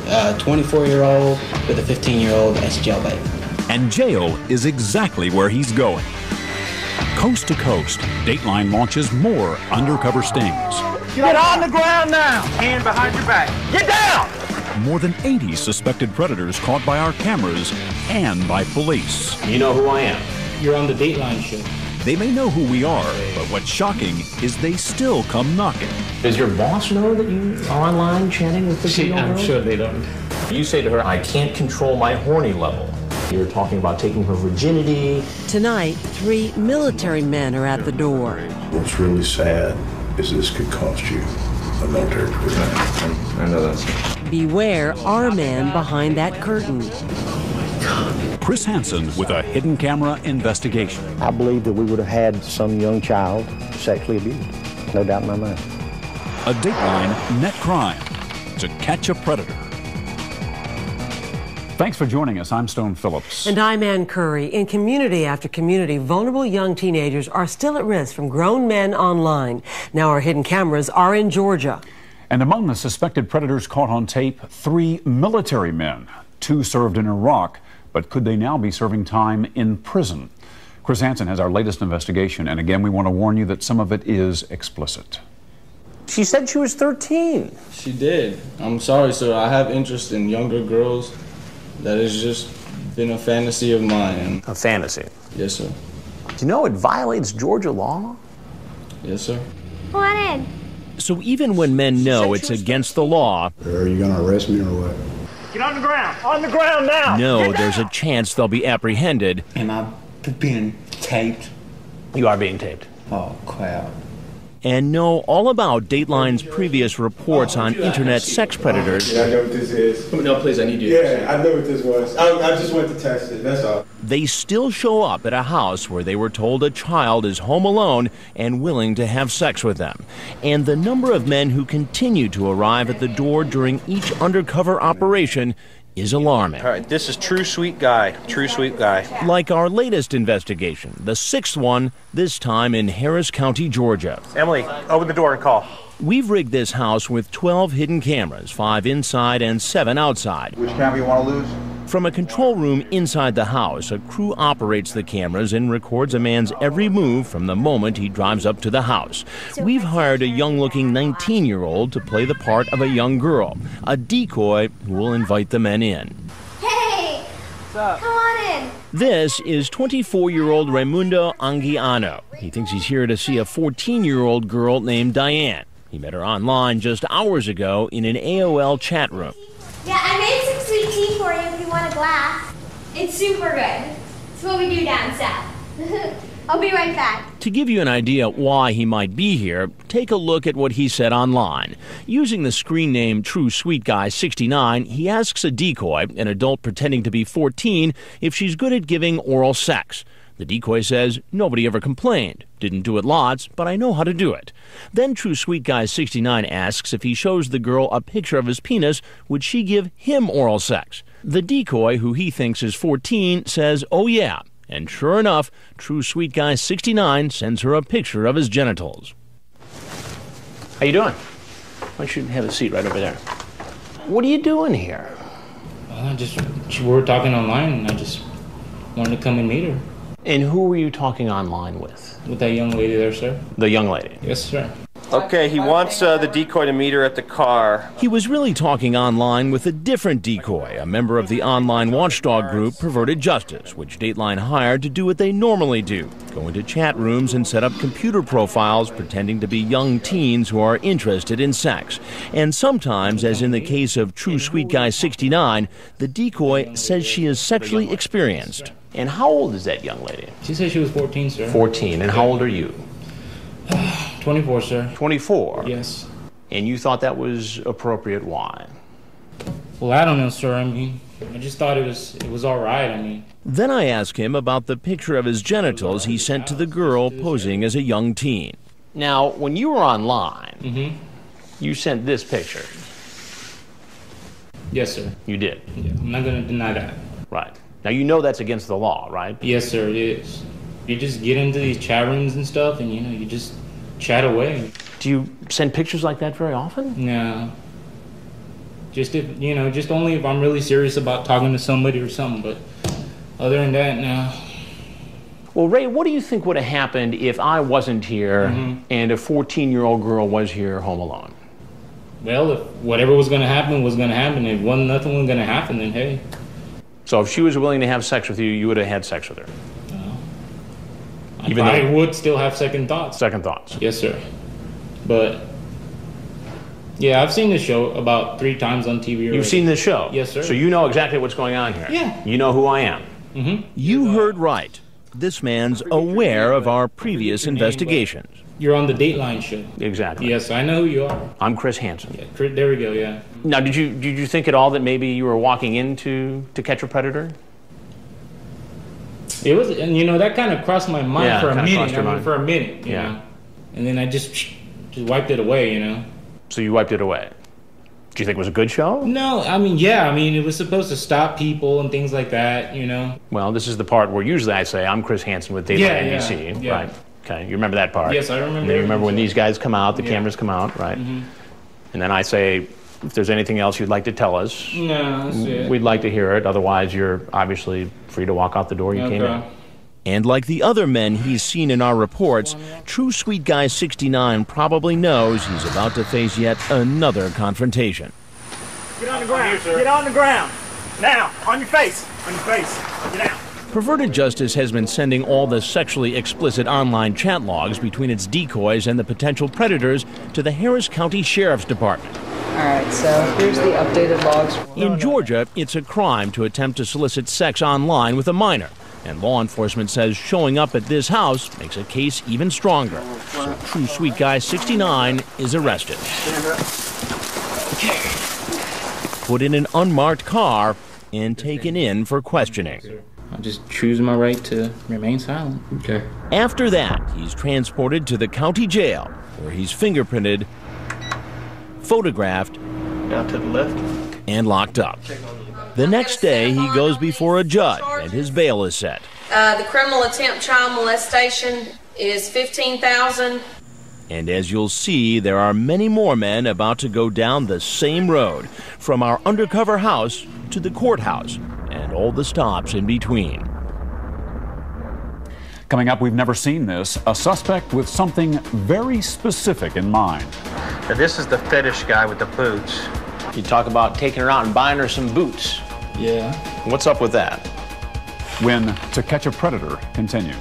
a 24-year-old with a 15-year-old as jailbait. And jail is exactly where he's going. Coast to coast, Dateline launches more undercover stings. Get on the ground now! Hand behind your back. Get down! More than 80 suspected predators caught by our cameras and by police. You know who I am. You're on the Dateline show. They may know who we are, but what's shocking is they still come knocking. Does your boss know that you are online chatting with the I'm sure they don't. You say to her, I can't control my horny level. You're talking about taking her virginity. Tonight, 3 military men are at the door. What's really sad is this could cost you a military career. I know that's... Beware our man behind that curtain. Chris Hansen with a hidden camera investigation. I believe that we would have had some young child sexually abused. No doubt in my mind. A Dateline net crime to catch a predator. Thanks for joining us. I'm Stone Phillips. And I'm Ann Curry. In community after community, vulnerable young teenagers are still at risk from grown men online. Now our hidden cameras are in Georgia. And among the suspected predators caught on tape, 3 military men. 2 served in Iraq, but could they now be serving time in prison? Chris Hansen has our latest investigation, and again, we want to warn you that some of it is explicit. She said she was 13. She did. I'm sorry, sir. I have interest in younger girls. That has just been a fantasy of mine. A fantasy? Yes, sir. Do you know it violates Georgia law? Yes, sir. Come on in. So even when men know it's against the law... Are you going to arrest me or what? Get on the ground! On the ground now! No, there's a chance they'll be apprehended. Am I being taped? You are being taped. Oh, crap. And know all about Dateline's previous reports on internet sex predators. Yeah, I know what this is. No, please, I need you. Yeah, I know what this was. I just went to test it, that's all. They still show up at a house where they were told a child is home alone and willing to have sex with them. And the number of men who continue to arrive at the door during each undercover operation is alarming. All right, this is True Sweet Guy. True Sweet Guy. Like our latest investigation, the 6th one, this time in Harris County, Georgia. Emily, open the door and call. We've rigged this house with 12 hidden cameras, 5 inside and 7 outside. Which camera you want to lose? From a control room inside the house, a crew operates the cameras and records a man's every move from the moment he drives up to the house. We've hired a young-looking 19-year-old to play the part of a young girl, a decoy who will invite the men in. Hey! What's up? Come on in. This is 24-year-old Raimundo Anguiano. He thinks he's here to see a 14-year-old girl named Diane. He met her online just hours ago in an AOL chat room. Yeah, I made some sweet tea for you if you want a glass. It's super good. It's what we do down south. I'll be right back. To give you an idea why he might be here, take a look at what he said online. Using the screen name True Sweet Guy 69, he asks a decoy, an adult pretending to be 14, if she's good at giving oral sex. The decoy says, nobody ever complained. Didn't do it lots, but I know how to do it. Then True Sweet Guy 69 asks if he shows the girl a picture of his penis, would she give him oral sex? The decoy, who he thinks is 14, says, oh yeah. And sure enough, True Sweet Guy 69 sends her a picture of his genitals. How you doing? Why don't you have a seat right over there? What are you doing here? We were talking online, and I just wanted to come and meet her. And who were you talking online with? With that young lady there, sir. The young lady? Yes, sir. Okay, he wants the decoy to meet her at the car. He was really talking online with a different decoy, a member of the online watchdog group Perverted Justice, which Dateline hired to do what they normally do, go into chat rooms and set up computer profiles pretending to be young teens who are interested in sex. And sometimes, as in the case of True Sweet Guy 69, the decoy says she is sexually experienced. And how old is that young lady? She said she was 14, sir. 14. And how old are you? 24, sir. 24? Yes. And you thought that was appropriate. Why? Well, I don't know, sir. I mean, I just thought it was all right. I mean. Then I asked him about the picture of his genitals he sent to the girl posing as a young teen. Now, when you were online, you sent this picture. Yes, sir. You did? Yeah, I'm not going to deny that. Right. Now, you know that's against the law, right? Yes, sir, it is. You just get into these chat rooms and stuff, and, you just chat away. Do you send pictures like that very often? No. Just if, you know, just only if I'm really serious about talking to somebody or something, but other than that, no. Well, Ray, what do you think would have happened if I wasn't here and a 14-year-old girl was here home alone? Well, if whatever was going to happen was going to happen. If nothing was going to happen, then hey. So if she was willing to have sex with you, you would have had sex with her? I would still have second thoughts. Second thoughts? Yes, sir. But, yeah, I've seen this show about 3 times on TV already. You've seen this show? Yes, sir. So you know exactly what's going on here? Yeah. You know who I am? You heard right. This man's aware of our previous investigations. You're on the Dateline show. Exactly. Yes, I know who you are. I'm Chris Hansen. Yeah, there we go, yeah. Now, did you think at all that maybe you were walking into To Catch a Predator? It was, and you know, that kind of crossed my mind for a minute. For a minute, you Yeah. know. And then I just wiped it away, you know. So you wiped it away. Do you think it was a good show? No, I mean, yeah, I mean, it was supposed to stop people and things like that, you know. Well, this is the part where usually I say, I'm Chris Hansen with Dateline NBC, yeah. right? Okay, you remember that part? Yes, I remember. And then you remember when these guys come out, the cameras come out, right? And then I say, if there's anything else you'd like to tell us, no, that's it. We'd like to hear it. Otherwise, you're obviously free to walk out the door you came in. And like the other men he's seen in our reports, True Sweet Guy 69 probably knows he's about to face yet another confrontation. Get on the ground. Get on the ground. Now, on your face. On your face. Get down. Perverted Justice has been sending all the sexually explicit online chat logs between its decoys and the potential predators to the Harris County Sheriff's Department. All right, so here's the updated logs. In Georgia, it's a crime to attempt to solicit sex online with a minor. And law enforcement says showing up at this house makes a case even stronger. So True Sweet Guy 69 is arrested. Put in an unmarked car and taken in for questioning. I just choose my right to remain silent. Okay. After that, he's transported to the county jail, where he's fingerprinted, photographed, Down to the left. and locked up. The next day, he goes before a judge, and his bail is set. The criminal attempt child molestation is $15,000. And as you'll see, there are many more men about to go down the same road, from our undercover house to the courthouse, and all the stops in between. Coming up, we've never seen this, a suspect with something very specific in mind. Now, this is the fetish guy with the boots. You talk about taking her out and buying her some boots. Yeah. What's up with that? When To Catch a Predator continues.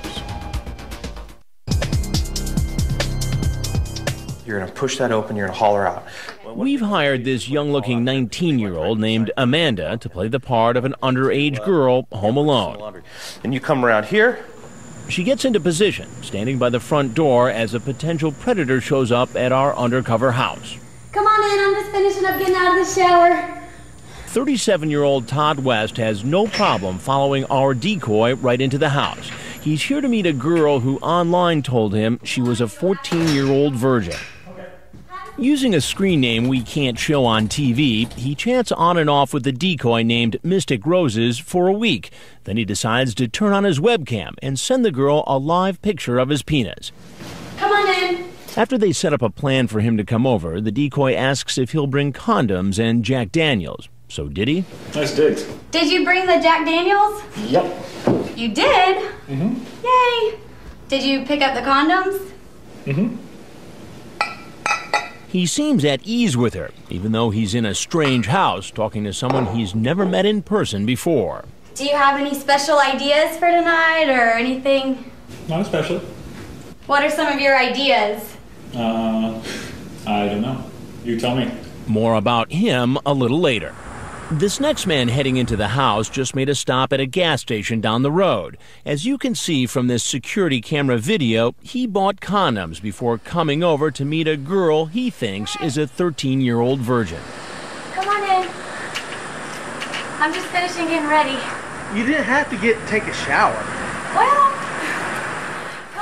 You're going to push that open, you're going to haul her out. We've hired this young-looking 19-year-old named Amanda to play the part of an underage girl home alone. And you come around here. She gets into position, standing by the front door as a potential predator shows up at our undercover house. Come on in, I'm just finishing up getting out of the shower. 37-year-old Todd West has no problem following our decoy right into the house. He's here to meet a girl who online told him she was a 14-year-old virgin. Using a screen name we can't show on TV, he chats on and off with the decoy named Mystic Roses for a week. Then he decides to turn on his webcam and send the girl a live picture of his penis. Come on in. After they set up a plan for him to come over, the decoy asks if he'll bring condoms and Jack Daniels. So did he? Nice digs. Did you bring the Jack Daniels? Yep. You did? Yay. Did you pick up the condoms? He seems at ease with her, even though he's in a strange house talking to someone he's never met in person before. Do you have any special ideas for tonight or anything? Not especially. What are some of your ideas? I don't know. You tell me. More about him a little later. This next man heading into the house just made a stop at a gas station down the road. As you can see from this security camera video, he bought condoms before coming over to meet a girl he thinks is a 13-year-old virgin. Come on in. I'm just finishing getting ready. You didn't have to take a shower. Well,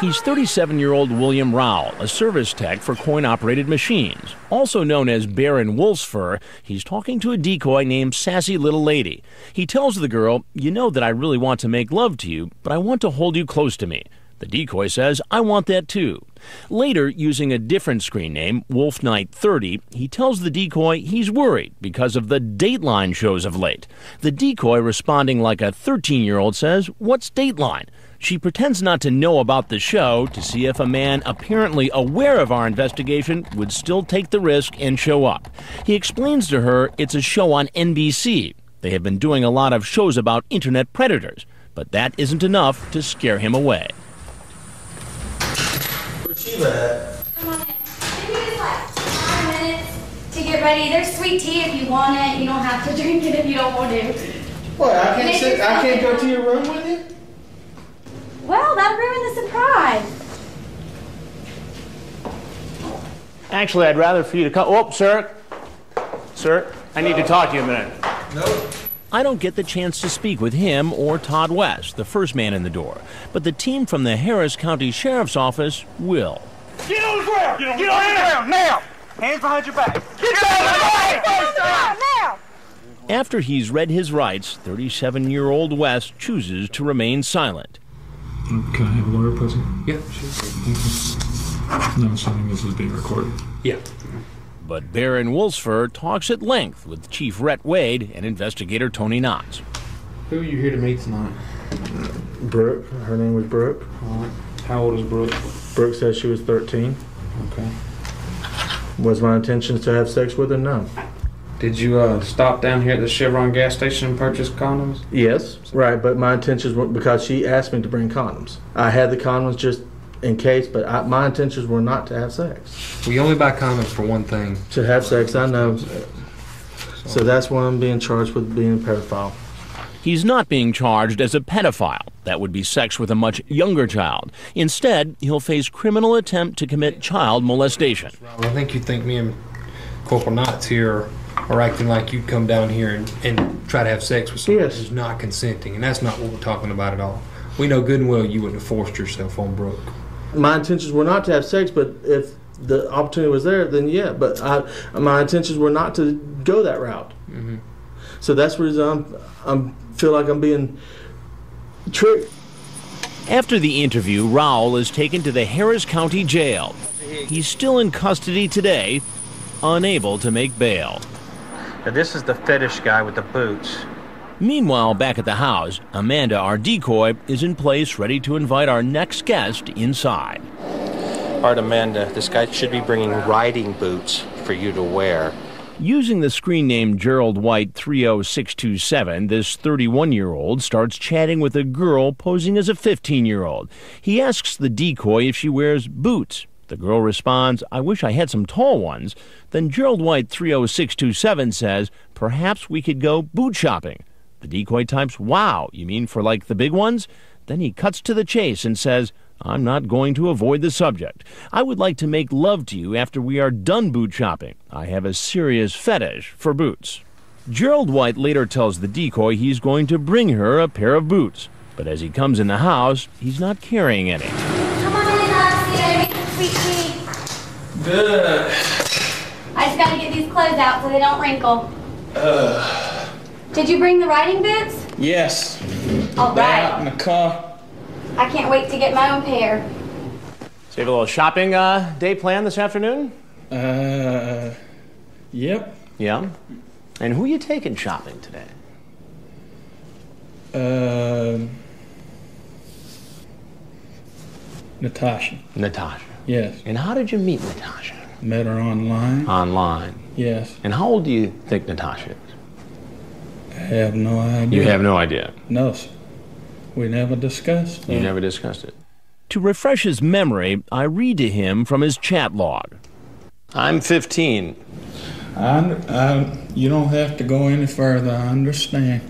He's 37-year-old William Rowell, a service tech for coin-operated machines. Also known as Baron Wolfsfur, he's talking to a decoy named Sassy Little Lady. He tells the girl, "You know that I really want to make love to you, but I want to hold you close to me. The decoy says, I want that too. Later, using a different screen name, Wolf Knight 30, he tells the decoy he's worried because of the Dateline shows of late. The decoy, responding like a 13-year-old, says, what's Dateline? She pretends not to know about the show to see if a man apparently aware of our investigation would still take the risk and show up. He explains to her it's a show on NBC. They have been doing a lot of shows about internet predators, but that isn't enough to scare him away. Where's she at? Come on in. Give me just like 5 minutes to get ready. There's sweet tea if you want it. You don't have to drink it if you don't want to. What, I can't go to your room with you? Well, that ruined the surprise. Actually, I'd rather for you to come. Oh, sir. Sir, I need to talk to you a minute. No. I don't get the chance to speak with him or Todd West, the first man in the door, but the team from the Harris County Sheriff's Office will. Get on the ground! Get on the ground now! Hands behind your back. Get down the ground now! After he's read his rights, 37-year-old West chooses to remain silent. Can I have a lawyer present? Yeah, sure. No, assuming this is being recorded. Yeah. But Baron Wolfsfer talks at length with Chief Rhett Wade and investigator Tony Knotts. Who are you here to meet tonight? Brooke. Her name was Brooke. All right. How old is Brooke? Brooke said she was 13. Okay. Was my intentions to have sex with her? No. Did you stop down here at the Chevron gas station and purchase condoms? Yes, right, but my intentions were because she asked me to bring condoms. I had the condoms just in case, but my intentions were not to have sex. We only buy condoms for one thing. To have sex, I know. So that's why I'm being charged with being a pedophile. He's not being charged as a pedophile. That would be sex with a much younger child. Instead, he'll face criminal attempt to commit child molestation. I think you think me and Corporal Knotts here are acting like you'd come down here and try to have sex with someone who's not consenting, and that's not what we're talking about at all. We know good and well you wouldn't have forced yourself on Brooke. My intentions were not to have sex, but if the opportunity was there, then yeah. But my intentions were not to go that route. Mm-hmm. So that's the reason I feel like I'm being tricked. After the interview, Rowell is taken to the Harris County Jail. He's still in custody today, unable to make bail. Now this is the fetish guy with the boots. Meanwhile, back at the house, Amanda, our decoy, is in place ready to invite our next guest inside. All right, Amanda, this guy should be bringing riding boots for you to wear. Using the screen name Gerald White 30627, this 31-year-old starts chatting with a girl posing as a 15-year-old. He asks the decoy if she wears boots. The girl responds, I wish I had some tall ones. Then Gerald White 30627 says, perhaps we could go boot shopping. The decoy types, wow, you mean for like the big ones? Then he cuts to the chase and says, I'm not going to avoid the subject. I would like to make love to you after we are done boot shopping. I have a serious fetish for boots. Gerald White later tells the decoy he's going to bring her a pair of boots. But as he comes in the house, he's not carrying any. Come on in, Alex. Sweet tea. Good. I just gotta get these clothes out so they don't wrinkle. Did you bring the riding boots? Yes. All They're right. out in the car. I can't wait to get my own pair. So you have a little shopping day planned this afternoon? Yep. Yeah? And who are you taking shopping today? Natasha. Natasha. Yes. And how did you meet Natasha? Met her online. Online. Yes. And how old do you think Natasha is? I have no idea. You have no idea? No, sir. We never discussed. You never discussed it? To refresh his memory, I read to him from his chat log. I'm 15. You don't have to go any further. I understand.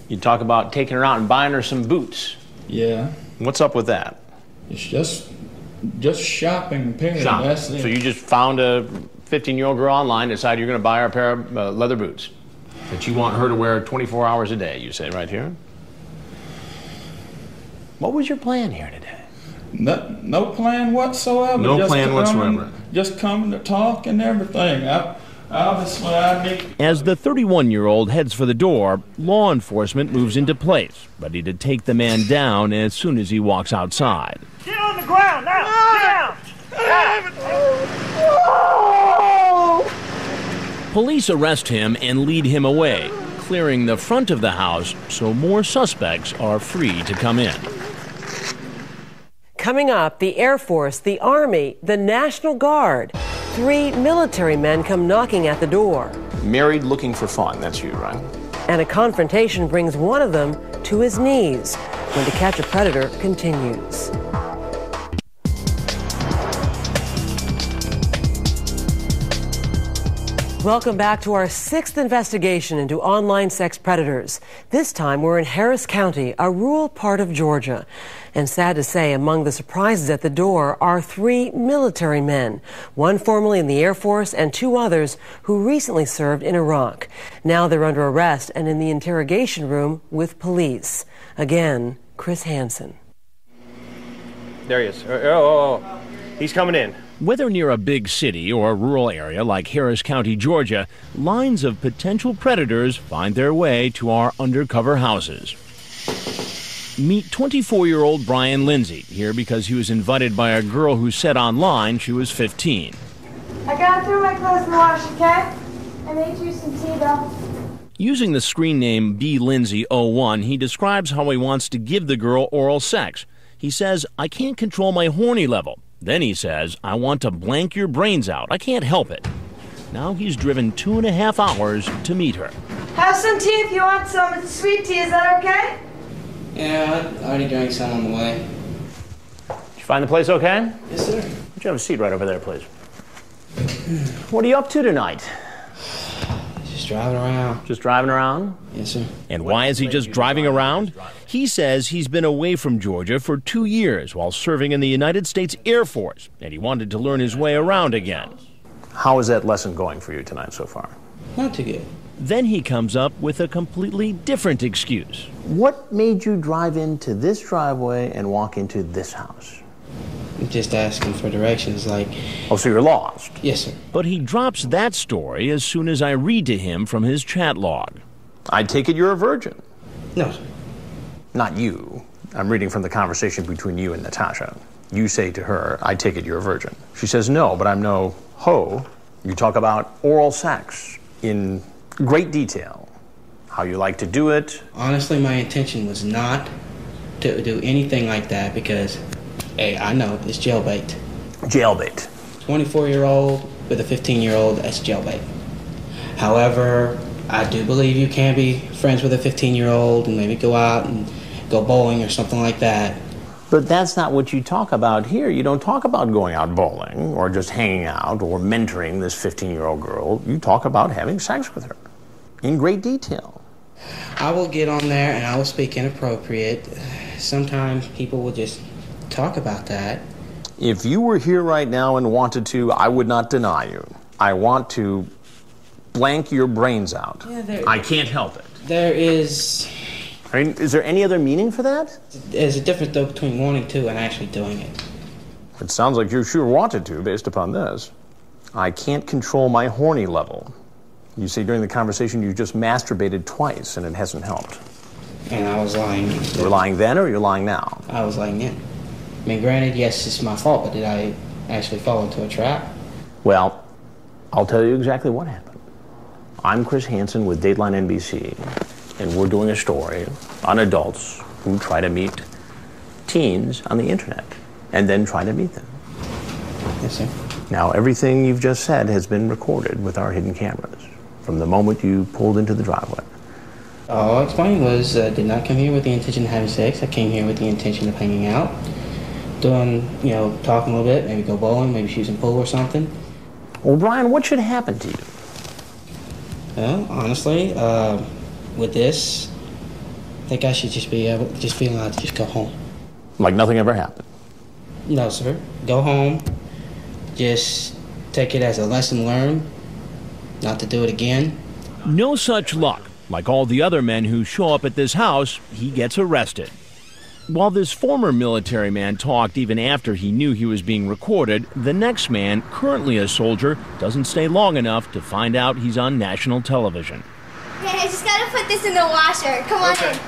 You talk about taking her out and buying her some boots. Yeah. What's up with that? It's just shopping, period. Shopping. That's it. So you just found a 15-year-old girl online, decided you're going to buy her a pair of leather boots that you want her to wear 24 hours a day, you say right here? What was your plan here today? No plan whatsoever. No plan whatsoever. Just coming to talk and everything. As the 31-year-old heads for the door, law enforcement moves into place, ready to take the man down as soon as he walks outside. Get on the ground now! Get down! Police arrest him and lead him away, clearing the front of the house so more suspects are free to come in. Coming up, the Air Force, the Army, the National Guard. 3 military men come knocking at the door. Married looking for fun, that's you, right? And a confrontation brings one of them to his knees. When To Catch a Predator continues. Welcome back to our 6th investigation into online sex predators. This time we're in Harris County, a rural part of Georgia. And sad to say, among the surprises at the door are 3 military men, one formerly in the Air Force and 2 others who recently served in Iraq. Now they're under arrest and in the interrogation room with police. Again, Chris Hansen. There he is. Oh. He's coming in. Whether near a big city or a rural area like Harris County, Georgia, lines of potential predators find their way to our undercover houses. Meet 24-year-old Brian Lindsay, here because he was invited by a girl who said online she was 15. I gotta throw my clothes in the wash, okay? I made you some tea, though. Using the screen name BLindsay01, he describes how he wants to give the girl oral sex. He says, "I can't control my horny level." Then he says, "I want to blank your brains out. I can't help it." Now he's driven 2.5 hours to meet her. Have some tea if you want some. It's sweet tea, is that okay? Yeah, I already drank some on the way. Did you find the place okay? Yes, sir. Would you have a seat right over there, please? What are you up to tonight? Just driving around. Just driving around? Yes, sir. And why is he just driving around? He says he's been away from Georgia for 2 years while serving in the United States Air Force, and he wanted to learn his way around again. How is that lesson going for you tonight so far? Not too good. Then he comes up with a completely different excuse. What made you drive into this driveway and walk into this house? Just asking for directions, like... Oh, so you're lost? Yes, sir. But he drops that story as soon as I read to him from his chat log. I take it you're a virgin. No, sir. Not you. I'm reading from the conversation between you and Natasha. You say to her, "I take it you're a virgin." She says, "No, but I'm no hoe." You talk about oral sex in great detail, how you like to do it. Honestly, my intention was not to do anything like that because, hey, I know it's jailbait. Jailbait. 24-year-old with a 15-year-old, that's jailbait. However, I do believe you can be friends with a 15-year-old and maybe go out and go bowling or something like that. But that's not what you talk about here. You don't talk about going out bowling or just hanging out or mentoring this 15-year-old girl. You talk about having sex with her in great detail. I will get on there and I will speak inappropriate. Sometimes people will just talk about that. If you were here right now and wanted to, I would not deny you. I want to blank your brains out. Yeah, I can't help it. There is... I mean, is there any other meaning for that? There's a difference, though, between wanting to and actually doing it. It sounds like you sure wanted to, based upon this. I can't control my horny level. You see, during the conversation, you just masturbated twice, and it hasn't helped. And I was lying. You were lying then, or you're lying now? I was lying then. I mean, granted, yes, it's my fault, but did I actually fall into a trap? Well, I'll tell you exactly what happened. I'm Chris Hansen with Dateline NBC, and we're doing a story on adults who try to meet teens on the internet and then try to meet them. Yes, sir. Now, everything you've just said has been recorded with our hidden cameras from the moment you pulled into the driveway. All I explained was I did not come here with the intention of having sex. I came here with the intention of hanging out, doing, talking a little bit, maybe go bowling, maybe shoot some pool or something. Well, Brian, what should happen to you? Well, honestly, with this, I think I should just be allowed to just go home. Like nothing ever happened? No, sir. Go home. Just take it as a lesson learned, not to do it again. No such luck. Like all the other men who show up at this house, he gets arrested. While this former military man talked even after he knew he was being recorded, the next man, currently a soldier, doesn't stay long enough to find out he's on national television. Okay, I just gotta put this in the washer. Come on in.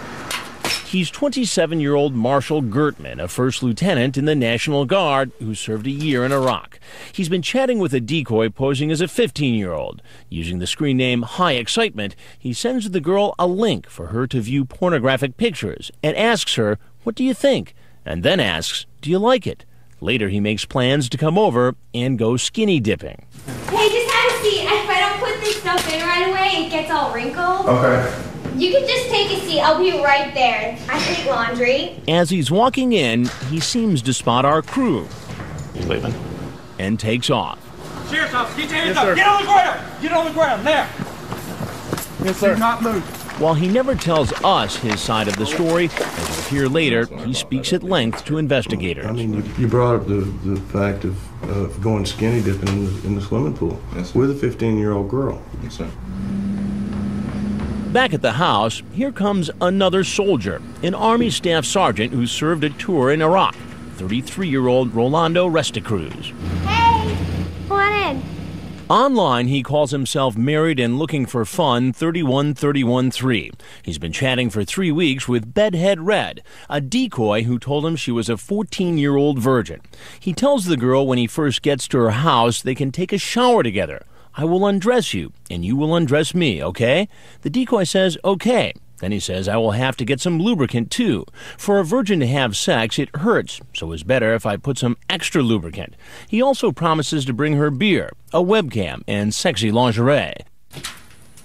He's 27-year-old Marshall Gertman, a first lieutenant in the National Guard who served a year in Iraq. He's been chatting with a decoy posing as a 15-year-old. Using the screen name High Excitement, he sends the girl a link for her to view pornographic pictures and asks her, "What do you think?" and then asks, "Do you like it?" Later, he makes plans to come over and go skinny dipping. Hey, just have a seat. If I don't put this stuff in right away, it gets all wrinkled. Okay. You can just take a seat. I'll be right there. I take laundry. As he's walking in, he seems to spot our crew. You leaving? And takes off. Cheers, officer. Get your hands up. Get on the ground. Get on the ground now. Yes, sir. Do not move. While he never tells us his side of the story, as you'll hear later, he speaks at length to investigators. I mean, you brought up the fact of going skinny dipping in the swimming pool with a 15-year-old girl. Yes, sir. Back at the house, here comes another soldier, an Army staff sergeant who served a tour in Iraq, 33-year-old Rolando Resticruz. Hey, come on in. Online, he calls himself Married and Looking for Fun 31313. He's been chatting for 3 weeks with Bedhead Red, a decoy who told him she was a 14-year-old virgin. He tells the girl when he first gets to her house they can take a shower together. "I will undress you, and you will undress me, okay?" The decoy says, "Okay." Then he says, "I will have to get some lubricant, too. For a virgin to have sex, it hurts, so it's better if I put some extra lubricant." He also promises to bring her beer, a webcam, and sexy lingerie.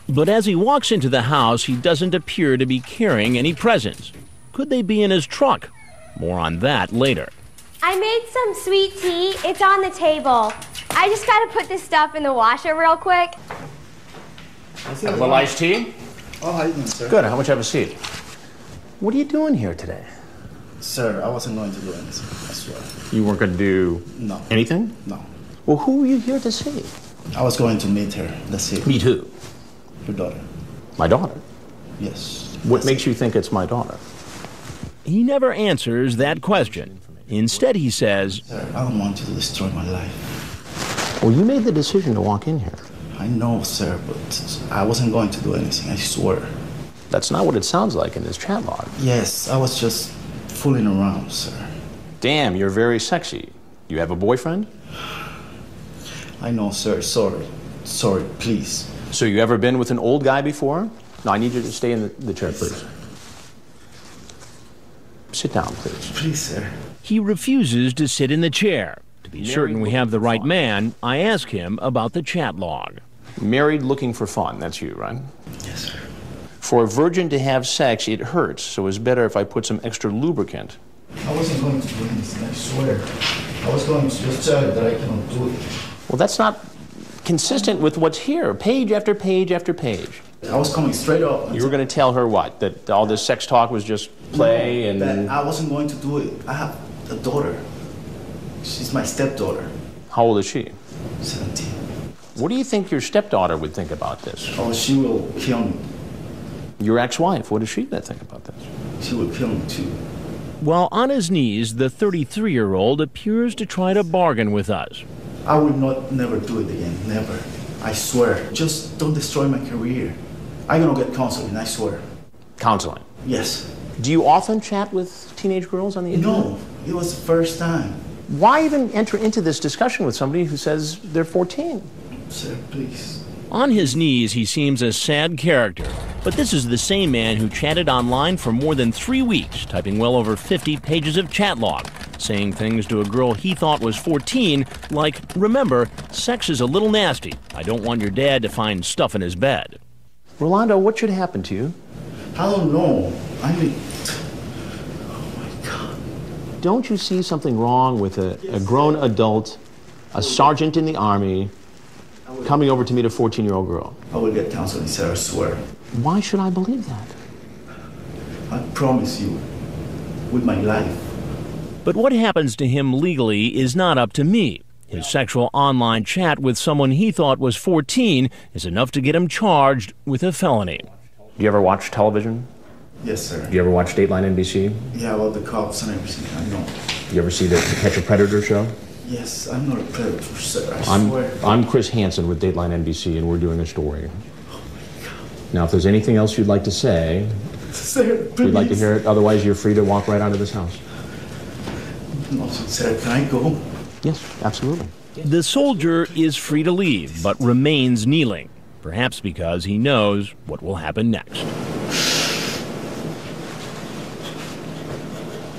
But as he walks into the house, he doesn't appear to be carrying any presents. Could they be in his truck? More on that later. I made some sweet tea. It's on the table. I just gotta put this stuff in the washer real quick. A little iced tea? Oh, how you doing, sir? Good. How much have a seat? What are you doing here today? Sir, I wasn't going to do anything, I swear. You weren't going to do anything? No. Well, who were you here to see? I was going to meet her. That's it. Meet who? Your daughter. My daughter? Yes. What makes you think it's my daughter? He never answers that question. Instead, he says, Sir, I don't want you to destroy my life. Well, you made the decision to walk in here. I know, sir, but I wasn't going to do anything, I swear. That's not what it sounds like in this chat log. Yes, I was just fooling around, sir. Damn, you're very sexy. You have a boyfriend? I know, sir. Sorry. Sorry, please. So you ever been with an old guy before? No, I need you to stay in the chair, please. Sit down, please. Please, sir. He refuses to sit in the chair. To be certain we have the right man, I ask him about the chat log. Married looking for fun, that's you, right? Yes, sir. For a virgin to have sex, it hurts, so it's better if I put some extra lubricant. I wasn't going to do anything, I swear. I was going to just tell you that I cannot do it. Well, that's not consistent with what's here, page after page after page. I was coming straight up. You were going to tell her what? That all this sex talk was just play No, and... that I wasn't going to do it. I have a daughter. She's my stepdaughter. How old is she? 17. What do you think your stepdaughter would think about this? Oh, she will kill me. Your ex-wife, what is she going to think about this? She will kill me, too. While on his knees, the 33-year-old appears to try to bargain with us. I will never do it again, never. I swear. Just don't destroy my career. I'm gonna get counseling, I swear. Counseling? Yes. Do you often chat with teenage girls on the internet? No, it was the first time. Why even enter into this discussion with somebody who says they're 14? Sir, please. On his knees, he seems a sad character. But this is the same man who chatted online for more than 3 weeks, typing well over 50 pages of chat log, saying things to a girl he thought was 14, like, "Remember, sex is a little nasty. I don't want your dad to find stuff in his bed." Rolando, what should happen to you? I don't know. I mean, oh my God. Don't you see something wrong with a grown adult, a sergeant in the Army, coming over to meet a 14-year-old girl? I will get counseling, sir, I swear. Why should I believe that? I promise you, with my life. But what happens to him legally is not up to me. His sexual online chat with someone he thought was 14 is enough to get him charged with a felony. Do you ever watch television? Yes, sir. You ever watch Dateline NBC? Yeah, about the cops and everything. I know. You ever see the Catch a Predator show? Yes, I'm not a predator, sir. I swear. I'm Chris Hansen with Dateline NBC, and we're doing a story. Oh my God. Now, if there's anything else you'd like to say, sir, please. we'd like to hear it. Otherwise, you're free to walk right out of this house. No, sir, can I go? Yes, absolutely. The soldier is free to leave, but remains kneeling, perhaps because he knows what will happen next.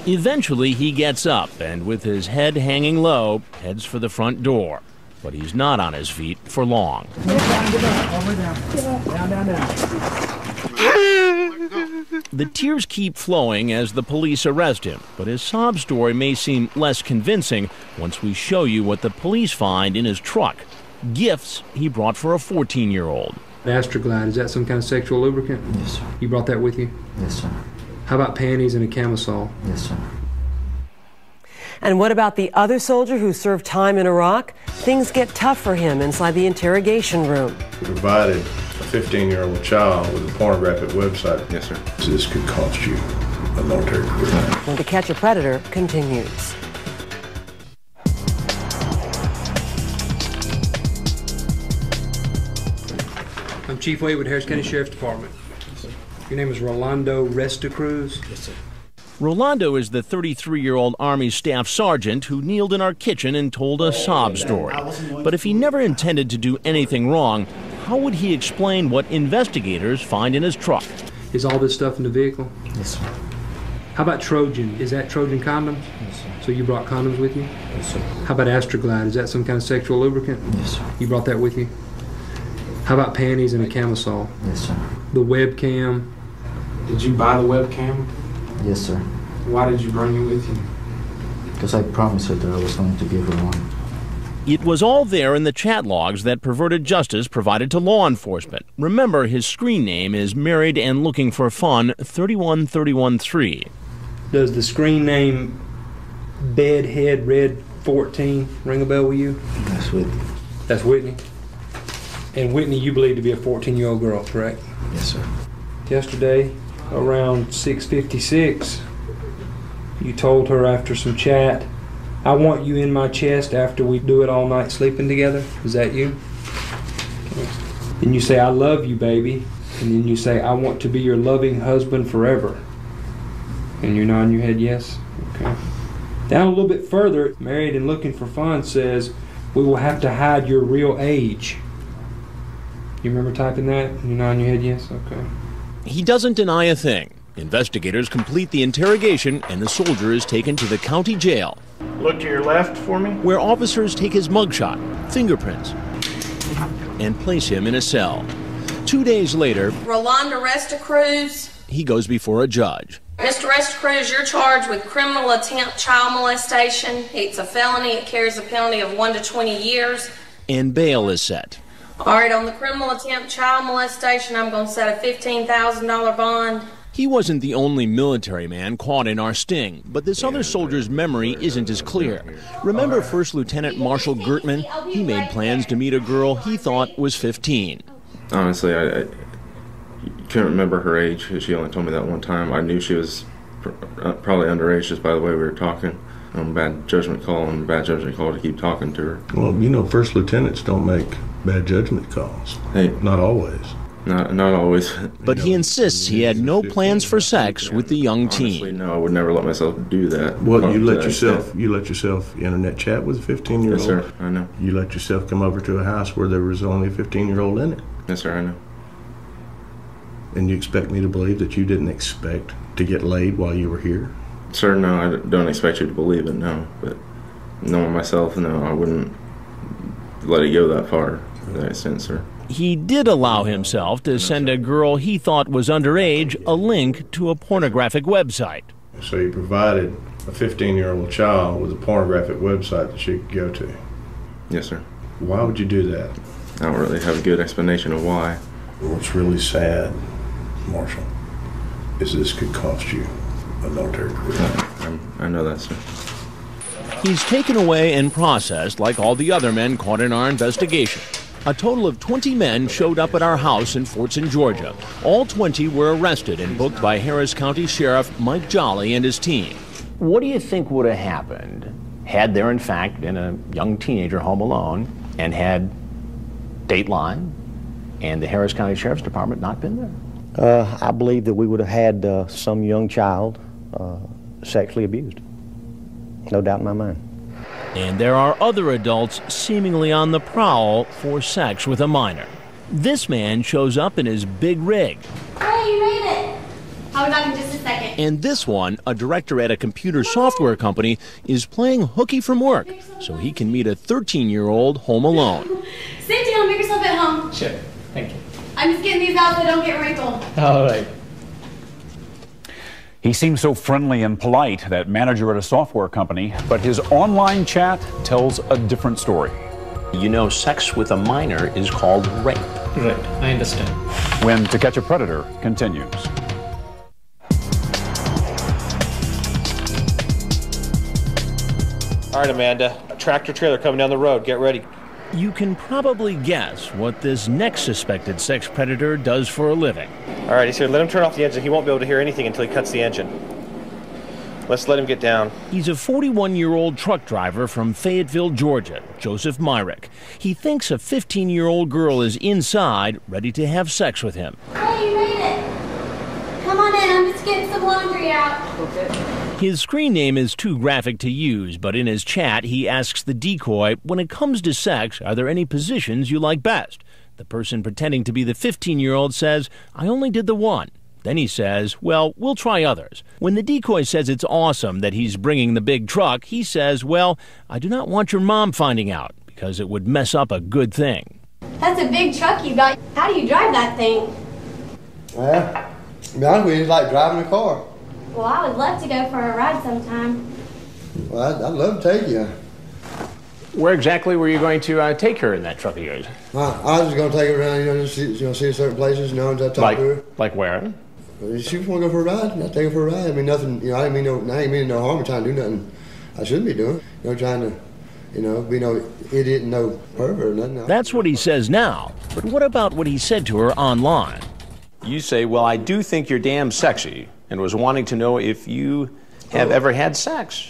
Eventually, he gets up and, with his head hanging low, heads for the front door. But he's not on his feet for long. The tears keep flowing as the police arrest him, but his sob story may seem less convincing once we show you what the police find in his truck. Gifts he brought for a 14-year-old. Astroglide, is that some kind of sexual lubricant? Yes, sir. You brought that with you? Yes, sir. How about panties and a camisole? Yes, sir. And what about the other soldier who served time in Iraq? Things get tough for him inside the interrogation room. Provided a 15-year-old child with a pornographic website. Yes, sir. This could cost you a military career. When To Catch a Predator continues. I'm Chief Wade with Harris County Sheriff's Department. Your name is Rolando Restacruz? Yes, sir. Rolando is the 33-year-old Army Staff Sergeant who kneeled in our kitchen and told a sob story. But if he never intended to do anything wrong, how would he explain what investigators find in his truck? Is all this stuff in the vehicle? Yes, sir. How about Trojan? Is that Trojan condoms? Yes, sir. So you brought condoms with you? Yes, sir. How about Astroglide? Is that some kind of sexual lubricant? Yes, sir. You brought that with you? How about panties and a camisole? Yes, sir. The webcam? Did you buy the webcam? Yes, sir. Why did you bring it with you? Because I promised her that I was going to give her one. It was all there in the chat logs that Perverted Justice provided to law enforcement. Remember, his screen name is Married and Looking for Fun 31313. Does the screen name Bedhead Red 14 ring a bell with you? That's Whitney. That's Whitney? And Whitney you believe to be a 14-year-old girl, correct? Yes, sir. Yesterday, around 6:56, you told her after some chat, I want you in my chest after we do it all night sleeping together. Is that you? Okay. Then you say, I love you, baby. And then you say, I want to be your loving husband forever. And you're nodding your head yes? Okay. Down a little bit further, Married and Looking for Fun says, we will have to hide your real age. You remember typing that? And you're nodding your head yes? Okay. He doesn't deny a thing. Investigators complete the interrogation and the soldier is taken to the county jail. Look to your left for me. Where officers take his mugshot, fingerprints, and place him in a cell. 2 days later, Rolando Restacruz. He goes before a judge. Mr. Restacruz, you're charged with criminal attempt child molestation. It's a felony. It carries a penalty of 1 to 20 years. And bail is set. All right, on the criminal attempt child molestation, I'm going to set a $15,000 bond. He wasn't the only military man caught in our sting, but this other soldier's memory isn't as clear. Remember First Lieutenant Marshall Gertman? He made plans to meet a girl he thought was 15. Honestly, I couldn't remember her age. She only told me that one time. I knew she was probably underage just by the way we were talking. Bad judgment call to keep talking to her. Well, you know, first lieutenants don't make bad judgment calls. Hey, not always. Not always. But he insists he had no plans for sex with the young teen. Honestly, no, I would never let myself do that. Well, you let yourself internet chat with a 15-year-old. Yes, sir. I know. You let yourself come over to a house where there was only a 15-year-old in it. Yes, sir. I know. And you expect me to believe that you didn't expect to get laid while you were here? Sir, no, I don't expect you to believe it, no. But knowing myself, no, I wouldn't let it go that far to that extent, sir. He did allow himself to send a girl he thought was underage a link to a pornographic website. So you provided a 15-year-old child with a pornographic website that she could go to? Yes, sir. Why would you do that? I don't really have a good explanation of why. What's really sad, Marshall, is this could cost you a military career. I know that, sir. He's taken away and processed like all the other men caught in our investigation. A total of 20 men showed up at our house in Fortson, Georgia. All 20 were arrested and booked by Harris County Sheriff Mike Jolly and his team. What do you think would have happened had there, in fact, been a young teenager home alone and had Dateline and the Harris County Sheriff's Department not been there? I believe that we would have had some young child sexually abused. No doubt in my mind. And there are other adults seemingly on the prowl for sex with a minor. This man shows up in his big rig. Hey, you made it! I'll be back in just a second. And this one, a director at a computer software company, is playing hooky from work so he can meet a 13-year-old home alone. Sit down, make yourself at home. Sure. Thank you. I'm just getting these out so they don't get wrinkled. All right. He seems so friendly and polite, that manager at a software company, but his online chat tells a different story. You know, sex with a minor is called rape. Right, I understand. When To Catch a Predator continues. All right, Amanda, a tractor trailer coming down the road. Get ready. You can probably guess what this next suspected sex predator does for a living. All right, he's here. Let him turn off the engine. He won't be able to hear anything until he cuts the engine. Let's let him get down. He's a 41-year-old truck driver from Fayetteville, Georgia, Joseph Myrick. He thinks a 15-year-old girl is inside, ready to have sex with him. Hey, you made it. Come on in. I'm just getting some laundry out. Okay. His screen name is too graphic to use, but in his chat, he asks the decoy, when it comes to sex, are there any positions you like best? The person pretending to be the 15-year-old says, I only did the one. Then he says, well, we'll try others. When the decoy says it's awesome that he's bringing the big truck, he says, well, I do not want your mom finding out, because it would mess up a good thing. That's a big truck you got. How do you drive that thing? Well, to be honest with you, it's like driving a car. Well, I would love to go for a ride sometime. Well, I'd love to take you. Where exactly were you going to take her in that truck of yours? I was just going to take her around, just see certain places, and just talk to her. Like where? If she just want to go for a ride, I'll take her for a ride. I mean, nothing, I ain't mean no harm in trying to do nothing I shouldn't be doing. Trying to, be no idiot and no pervert or nothing. That's what he says now, but what about what he said to her online? You say, well, I do think you're damn sexy, and was wanting to know if you have ever had sex.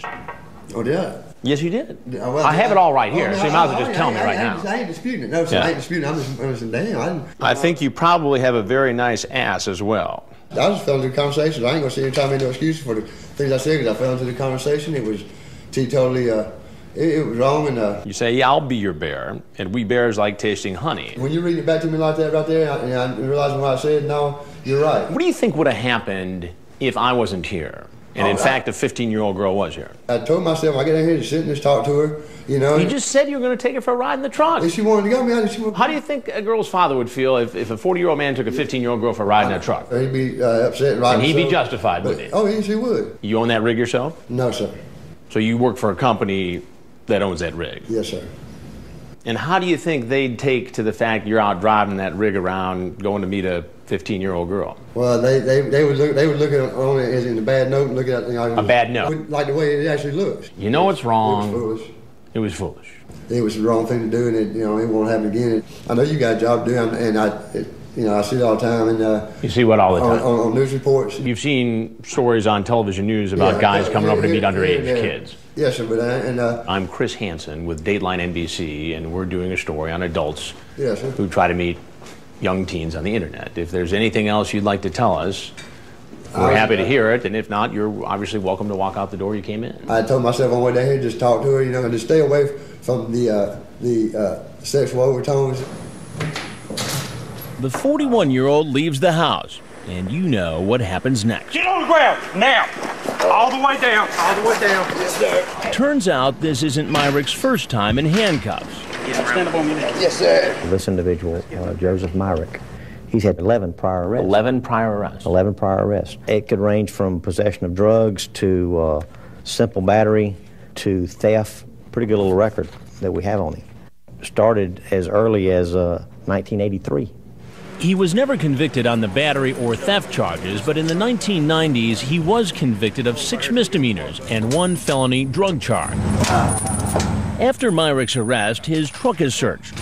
Oh, did I? Yes, you did. Well, I have it all right here, so you might as well just tell me right now. I ain't disputing it. No, sir, I ain't disputing it. I'm just damn. I think you probably have a very nice ass as well. I just fell into the conversation. I ain't going to sit here and tell me no excuses for the things I said, because I fell into the conversation. It was totally, it was wrong. And you say, yeah, I'll be your bear, and we bears like tasting honey. When you read it back to me like that right there, I realizing what I said, no, you're right. What do you think would have happened if I wasn't here? And in fact, a 15-year-old girl was here. I told myself, I get in here to sit and just talk to her, You just said you were going to take her for a ride in the trunk. If she wanted to go, How do you think a girl's father would feel if a 40-year-old man took a 15-year-old girl for a ride in a truck? He'd be upset, right? And he'd be justified, wouldn't he? Oh, yes, he would. You own that rig yourself? No, sir. So you work for a company that owns that rig? Yes, sir. And how do you think they'd take to the fact you're out driving that rig around, going to meet a 15-year-old girl? Well, they would look at on it as in a bad note and look at it. A bad note? Like the way it actually looks. You know what's wrong? It was foolish. It was foolish. It was the wrong thing to do, and it won't happen again. I know you got a job to do, and I see it all the time. And you see what all the time? On news reports. You've seen stories on television news about guys coming over to meet underage kids. Yes, sir. I'm Chris Hansen with Dateline NBC, and we're doing a story on adults sir. who try to meet young teens on the internet. If there's anything else you'd like to tell us, we're happy to hear it, and if not, you're obviously welcome to walk out the door you came in. I told myself on the way down here, just talk to her, and just stay away from the sexual overtones. The 41-year-old leaves the house, and you know what happens next. Get on the ground, now! All the way down, all the way down. Yes, sir. Turns out this isn't Myrick's first time in handcuffs. Stand up on your neck. Yes, sir. This individual, Joseph Myrick, he's had 11 prior arrests. 11 prior arrests? 11 prior arrests. It could range from possession of drugs to simple battery to theft. Pretty good little record that we have on him. Started as early as 1983. He was never convicted on the battery or theft charges, but in the 1990s, he was convicted of 6 misdemeanors and 1 felony drug charge. After Myrick's arrest, his truck is searched.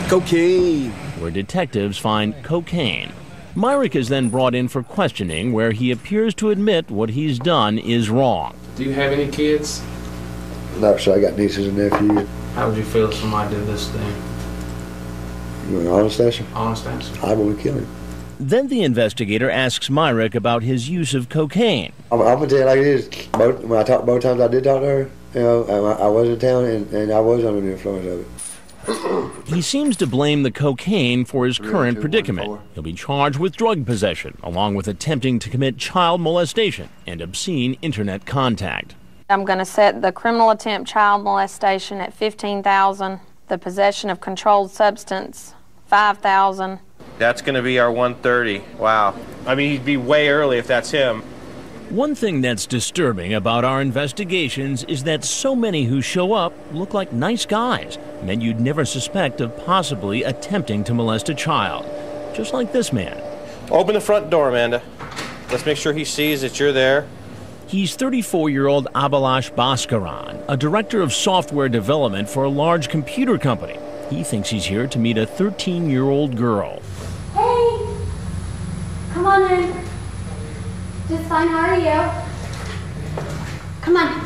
Cocaine! Where detectives find cocaine. Myrick is then brought in for questioning, where he appears to admit what he's done is wrong. Do you have any kids? No, sir, I got nieces and nephews. How would you feel if somebody did this thing? You want an honest answer? Honest answer. I want to kill him. Then the investigator asks Myrick about his use of cocaine. I'm going to tell you like it is. When I talked, both times I did talk to her, you know, I was in town and I was under the influence of it. He seems to blame the cocaine for his current predicament. He'll be charged with drug possession, along with attempting to commit child molestation and obscene internet contact. I'm going to set the criminal attempt child molestation at $15,000, the possession of controlled substance, $5,000. That's going to be our 130. Wow. I mean, he'd be way early if that's him. One thing that's disturbing about our investigations is that so many who show up look like nice guys, men you'd never suspect of possibly attempting to molest a child. Just like this man. Open the front door, Amanda. Let's make sure he sees that you're there. He's 34-year-old Abhilash Bhaskaran, a director of software development for a large computer company. He thinks he's here to meet a 13-year-old girl. Hey! Come on in. Just fine, how are you? Come on.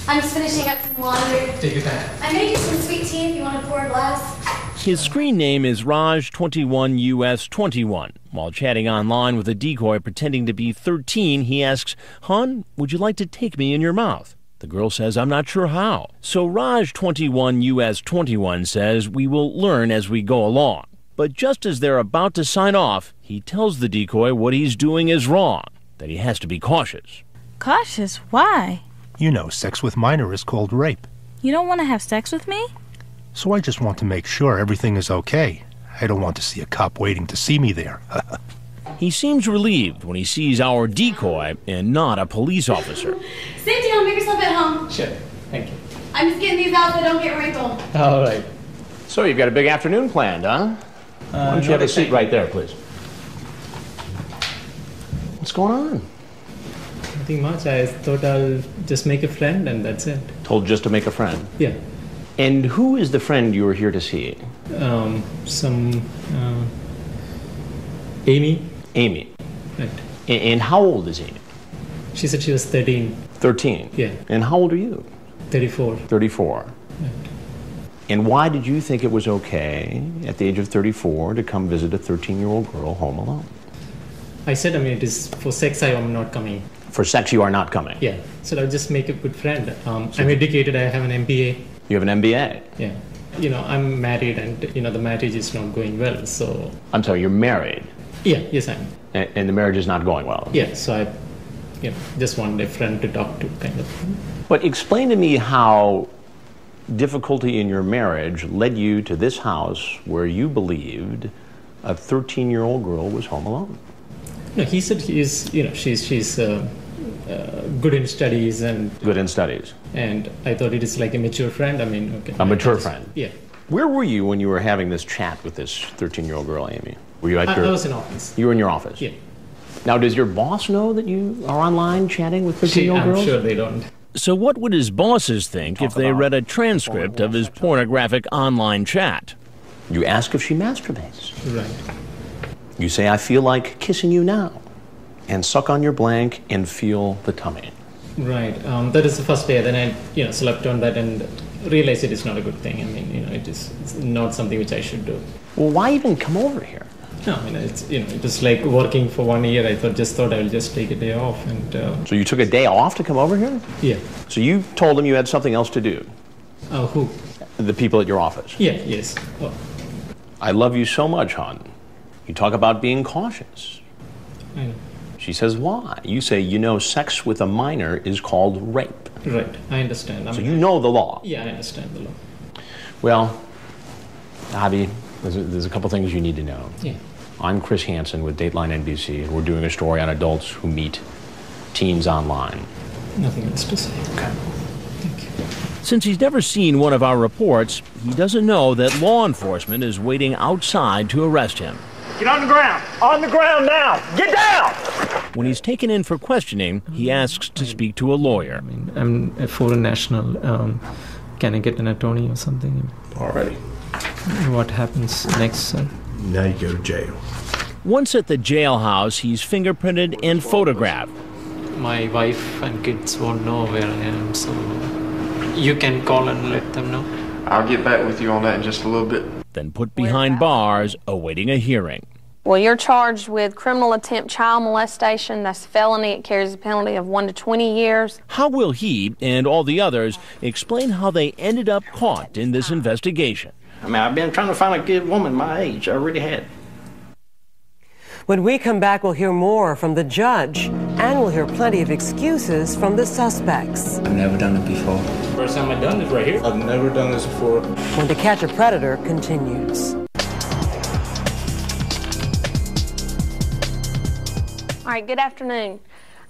I'm just finishing up some laundry. Take your time. I made you some sweet tea if you want to pour a glass. His screen name is Raj21US21. While chatting online with a decoy pretending to be 13, he asks, "Hon, would you like to take me in your mouth?" The girl says, "I'm not sure how." So Raj21US21 says, "We will learn as we go along." But just as they're about to sign off, he tells the decoy what he's doing is wrong, that he has to be cautious. Cautious? Why? You know, sex with minor is called rape. You don't want to have sex with me? So I just want to make sure everything is okay. I don't want to see a cop waiting to see me there. He seems relieved when he sees our decoy and not a police officer. Sit down, make yourself at home. Sure, thank you. I'm just getting these out so they don't get wrinkled. All right. So you've got a big afternoon planned, huh? Why don't you have a seat right there, please? What's going on? Nothing much. I thought I'll just make a friend and that's it. Told just to make a friend? Yeah. And who is the friend you were here to see? Amy. Amy. Right. And how old is Amy? She said she was 13. 13? Yeah. And how old are you? 34. 34. Right. And why did you think it was okay at the age of 34 to come visit a 13-year-old girl home alone? I said, it is for sex I am not coming. For sex you are not coming? Yeah. So I'll just make a good friend. I'm educated, I have an MBA. You have an MBA? Yeah. I'm married and, the marriage is not going well, so... I'm sorry, you're married? Yeah, yes I am. And the marriage is not going well? Yeah, so I, just wanted a friend to talk to, kind of. But explain to me how difficulty in your marriage led you to this house where you believed a 13-year-old girl was home alone. No, he said she's good in studies and... Good in studies. And I thought it is like a mature friend. Okay. A mature friend? Yeah. Where were you when you were having this chat with this 13-year-old girl, Amy? Were you at I was in office. You were in your office? Yeah. Now, does your boss know that you are online chatting with 13-year-old girls? I'm sure they don't. So what would his bosses think if they read a transcript of his pornographic online chat? You ask if she masturbates. Right. You say, "I feel like kissing you now," and suck on your blank and feel the tummy. Right. That is the first day. Then I, slept on that and realized it is not a good thing. It's not something which I should do. Well, why even come over here? No, it's it was like working for 1 year. I thought I will just take a day off and. So you took a day off to come over here? Yeah. So you told them you had something else to do? Who? The people at your office. Yeah. Yes. Oh. I love you so much, hon. You talk about being cautious. I know. She says, why? You say, sex with a minor is called rape. Right, I understand. So you know the law. Yeah, I understand the law. Well, Abby, there's a couple things you need to know. Yeah. I'm Chris Hansen with Dateline NBC, and we're doing a story on adults who meet teens online. Nothing else to say. Okay. Thank you. Since he's never seen one of our reports, he doesn't know that law enforcement is waiting outside to arrest him. Get on the ground! On the ground now! Get down! When he's taken in for questioning, he asks to speak to a lawyer. I'm a foreign national. Can I get an attorney or something? Alrighty. What happens next, sir? Now you go to jail. Once at the jailhouse, he's fingerprinted and photographed. My wife and kids won't know where I am, so you can call and let them know. I'll get back with you on that in just a little bit. Then put behind bars, awaiting a hearing. Well, you're charged with criminal attempt child molestation. That's a felony. It carries a penalty of 1 to 20 years. How will he and all the others explain how they ended up caught in this investigation? I mean, I've been trying to find a good woman my age. I really had. When we come back, we'll hear more from the judge, and we'll hear plenty of excuses from the suspects. I've never done it before. First time I've done this right here. I've never done this before. When To Catch a Predator continues. All right, good afternoon.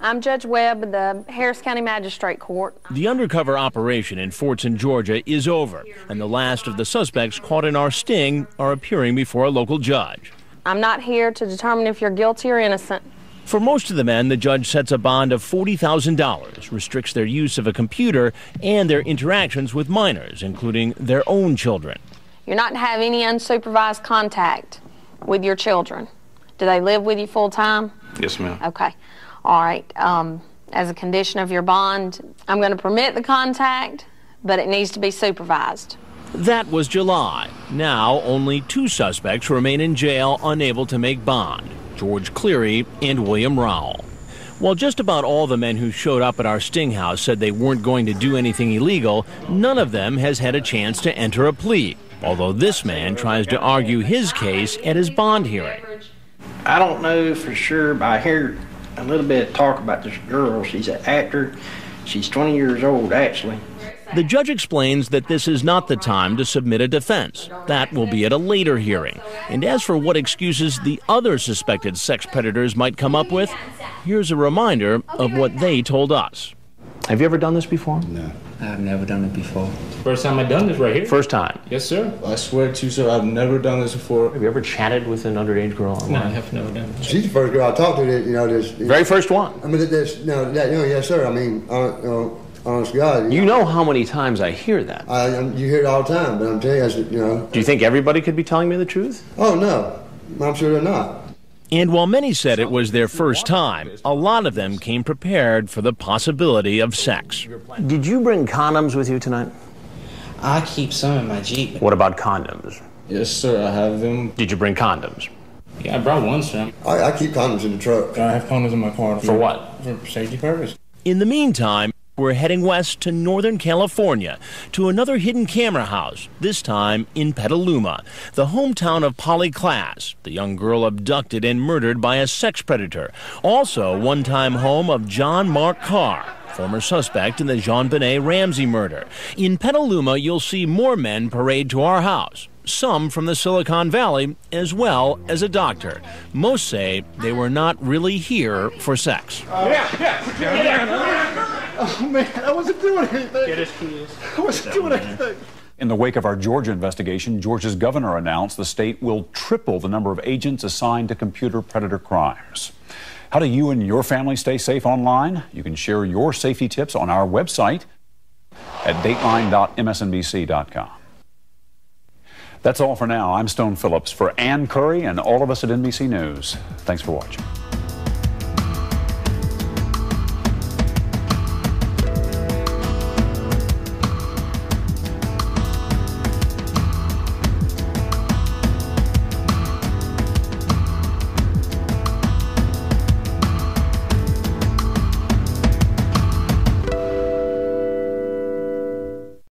I'm Judge Webb of the Harris County Magistrate Court. The undercover operation in Fortson, Georgia is over, and the last of the suspects caught in our sting are appearing before a local judge. I'm not here to determine if you're guilty or innocent. For most of the men, the judge sets a bond of $40,000, restricts their use of a computer and their interactions with minors, including their own children. You're not to have any unsupervised contact with your children. Do they live with you full time? Yes, ma'am. Okay. All right. As a condition of your bond, I'm going to permit the contact, but it needs to be supervised. That was July. Now, only 2 suspects remain in jail, unable to make bond: George Cleary and William Rowell. While just about all the men who showed up at our sting house said they weren't going to do anything illegal, none of them has had a chance to enter a plea, although this man tries to argue his case at his bond hearing. I don't know for sure, but I hear a little bit of talk about this girl. She's an actor. She's 20 years old, actually. The judge explains that this is not the time to submit a defense. That will be at a later hearing. And as for what excuses the other suspected sex predators might come up with, here's a reminder of what they told us. Have you ever done this before? No, I've never done it before. First time I've done this right here. First time? Yes, sir. I swear to you, sir, I've never done this before. Have you ever chatted with an underage girl online? No, I have never done it. She's the first girl I talked to that, this. Very first one? I mean, yes, sir. I mean, honest to God. You know how many times I hear that? You hear it all the time, but I'm telling you, Do you think everybody could be telling me the truth? Oh, no. I'm sure they're not. And while many said it was their first time, a lot of them came prepared for the possibility of sex. Did you bring condoms with you tonight? I keep some in my Jeep. What about condoms? Yes, sir, I have them. Did you bring condoms? Yeah, I brought one, sir. I keep condoms in the truck. I have condoms in my car. For what? For safety purpose. In the meantime, we're heading west to Northern California to another hidden camera house, this time in Petaluma, the hometown of Polly Klaas, the young girl abducted and murdered by a sex predator. Also one-time home of John Mark Carr, former suspect in the Jean-Benet Ramsey murder. In Petaluma, you'll see more men parade to our house, some from the Silicon Valley, as well as a doctor. Most say they were not really here for sex. Oh, man, I wasn't doing anything. Get his keys. I wasn't doing anything. In the wake of our Georgia investigation, Georgia's governor announced the state will triple the number of agents assigned to computer predator crimes. How do you and your family stay safe online? You can share your safety tips on our website at dateline.msnbc.com. That's all for now. I'm Stone Phillips. For Ann Curry and all of us at NBC News, thanks for watching.